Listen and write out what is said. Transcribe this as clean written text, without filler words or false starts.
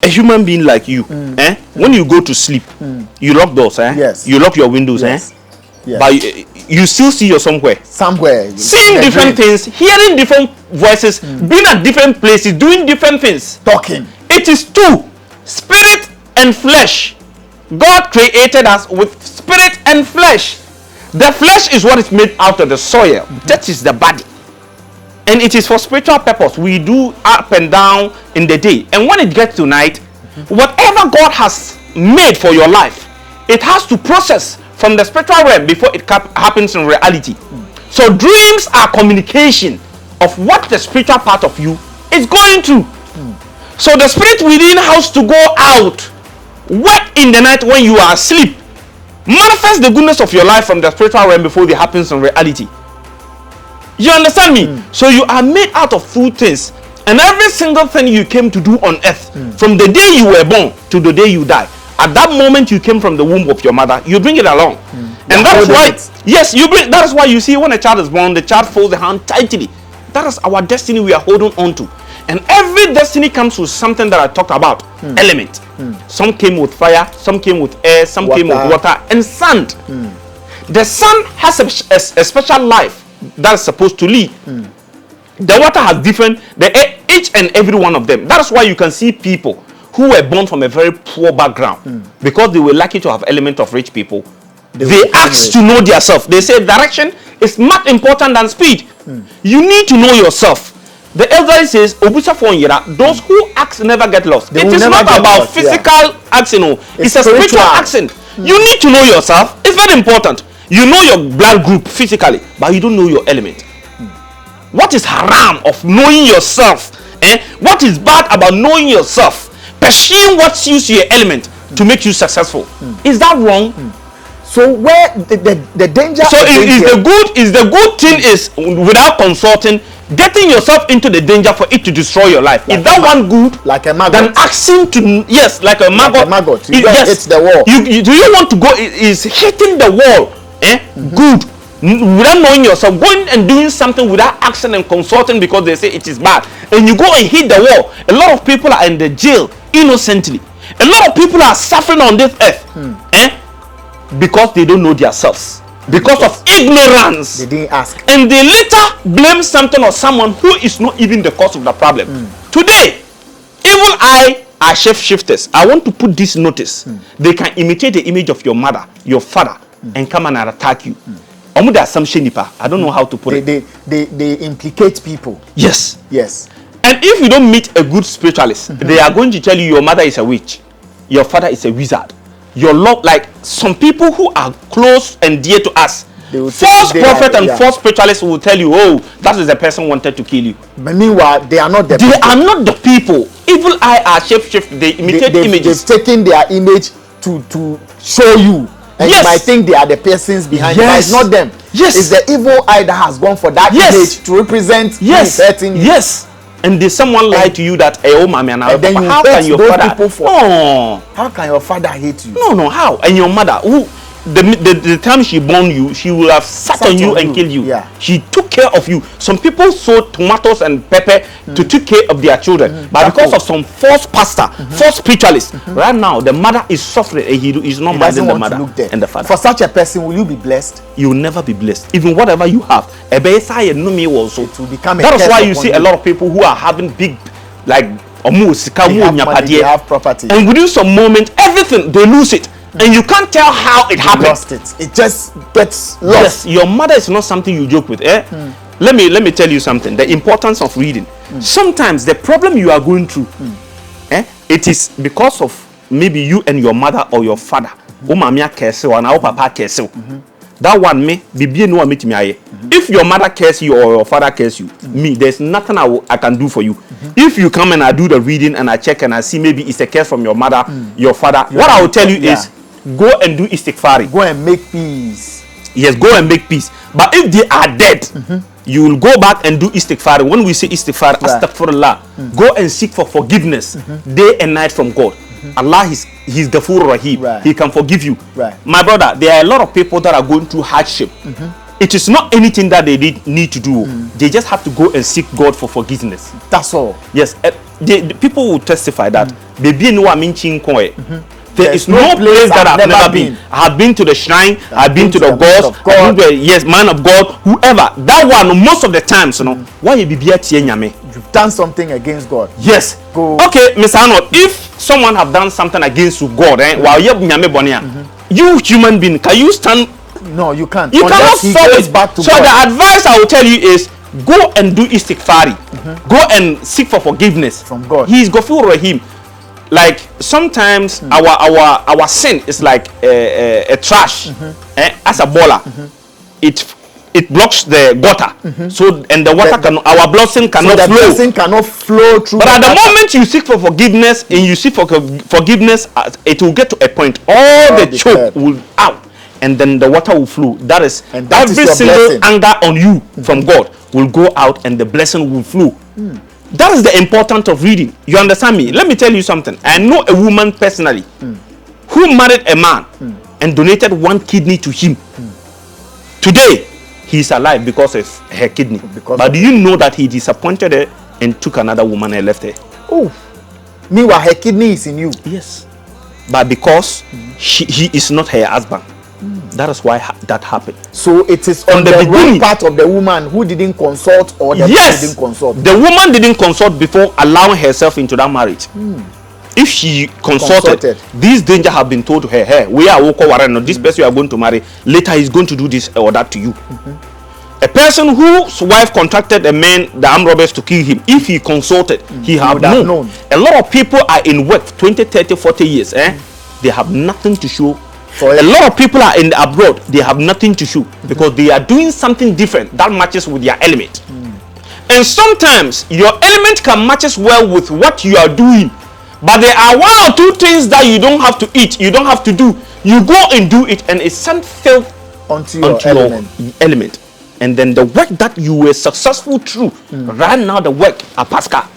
a human being like you, when you go to sleep, you lock doors, Yes. You lock your windows, Yes. Yes. But you still see you somewhere. Seeing different things, hearing different voices, being at different places, doing different things. Talking. It is two, spirit and flesh. God created us with spirit and flesh. The flesh is what is made out of the soil. That is the body. And it is for spiritual purpose. We do up and down in the day. And when it gets to night, whatever God has made for your life, it has to process from the spiritual realm before it happens in reality. So dreams are communication of what the spiritual part of you is going through. So the spirit within has to go out, work in the night when you are asleep, manifest the goodness of your life from the spiritual realm before it happens in reality. You understand me? So you are made out of two things, and every single thing you came to do on earth, from the day you were born to the day you die, at that moment you came from the womb of your mother, you bring it along. And that is why, yes, you bring. That is why you see when a child is born, the child folds the hand tightly. That is our destiny we are holding on to. And every destiny comes with something that I talked about, element. Some came with fire, some came with air, some came with water and sand. The sun has a special life that is supposed to live. The water has different, each and every one of them. That is why you can see people who were born from a very poor background, because they were lucky to have element of rich people. They ask to know themselves. They say direction is much important than speed. You need to know yourself. The elder says, those who ask never get lost. It is not about physical accent. It's a spiritual accent. You need to know yourself. It's very important. You know your blood group physically, but you don't know your element. What is haram of knowing yourself? What is bad about knowing yourself? Pursuing what suits your element to make you successful. Is that wrong? So where the danger? So the good thing is, without consulting, getting yourself into the danger for it to destroy your life. Is that one good? Like a maggot. Then asking to, yes, like a maggot. Like a maggot. You yes. Hit the wall. Do you want to go? Is hitting the wall good? Without knowing yourself, going and doing something without asking and consulting because they say it is bad, and you go and hit the wall. A lot of people are in the jail innocently. A lot of people are suffering on this earth, because they don't know themselves, because of ignorance. They didn't ask, and they later blame something or someone who is not even the cause of the problem. Today, evil eye are shapeshifters. I want to put this notice: they can imitate the image of your mother, your father, and come and attack you. I don't know how to put it. They implicate people. Yes. Yes. And if you don't meet a good spiritualist, they are going to tell you your mother is a witch, your father is a wizard. Your love, like some people who are close and dear to us, false prophet and false spiritualists will tell you, oh, that is the person who wanted to kill you. But meanwhile, they are not the people. They are not the people. Evil eye are shapeshift. They imitate images. They've taken their image to show you. And you might think they are the persons behind it, but it's not them. Yes. It's the evil eye that has gone for that image to represent you, hurting you. Yes. And did someone lie to you that, oh, mommy, and then you how can your father? How can your father hate you? No, how? And your mother, who the time she born you, she will have sat on you and killed you. Yeah. She took care of you. Some people sowed tomatoes and pepper to take care of their children, but because of some false pastor, false spiritualist, right now the mother is suffering and he is not minding the mother and the father. For such a person, will you be blessed? You will never be blessed. Even whatever you have, it will become a that is why you see a lot of people who are having big, like almost they have property, and within some moment, everything they lose it. And you can't tell how it happened. Lost it. It just gets lost. Yes, your mother is not something you joke with. Let me tell you something. The importance of reading. Sometimes the problem you are going through, it is because of maybe you and your mother or your father. That one me if your mother cares you or your father cares you, me, there's nothing I can do for you. If you come and I do the reading and I check and I see maybe it's a curse from your mother, your father, what I will tell you is go and do istighfar. Go and make peace. Yes, go and make peace. But if they are dead, you will go back and do istighfar. When we say istighfar, astaghfirullah, go and seek for forgiveness day and night from God. Allah he's Ghafur Rahim. He can forgive you. My brother, there are a lot of people that are going through hardship. it is not anything that they need to do. They just have to go and seek God for forgiveness. That's all. Yes, the people will testify that baby no aminchin koe. There is no place that I've never been. I have been to the shrine. I've been to the gods. I've been to yes, man of God, whoever. That one, most of the times, you know, why you be nyame? You've done something against God. Yes. Go. Okay, Mr. Arnold, if someone have done something against God, while you nyame bonia, you human being, can you stand? No, you can't. You cannot solve it. Back to so God. The advice I will tell you is go and do istighfari. Go and seek for forgiveness from God. He is Ghafur Rahim. Like sometimes our sin is like a trash, as a baller. It blocks the gutter, so and the water our blessing cannot flow. Blessing cannot flow through. But at the moment you seek for forgiveness and you seek for forgiveness, it will get to a point. All the choke will out, and then the water will flow. That is every single anger on you from God will go out, and the blessing will flow. That is the importance of reading. You understand me? Let me tell you something. I know a woman personally who married a man and donated one kidney to him. Today, he is alive because of her kidney. But do you know that he disappointed her and took another woman and left her? Oh, meanwhile, her kidney is in you. Yes. But because he is not her husband. That is why that happened. So it is on the wrong part of the woman who didn't consult, or the man didn't consult. The woman didn't consult before allowing herself into that marriage. If she consulted, this danger have been told to her. Hey, we are this person you are going to marry later is going to do this or that to you. A person whose wife contracted a man, the armed robbers, to kill him, if he consulted, he have known. A lot of people are in work 20, 30, 40 years. They have nothing to show. A lot of people are in the abroad, they have nothing to show because they are doing something different that matches with their element. And sometimes your element can matches well with what you are doing, but there are one or two things that you don't have to eat, you don't have to do. You go and do it, and it sent filth onto your element. And then the work that you were successful through, right now the work a pascal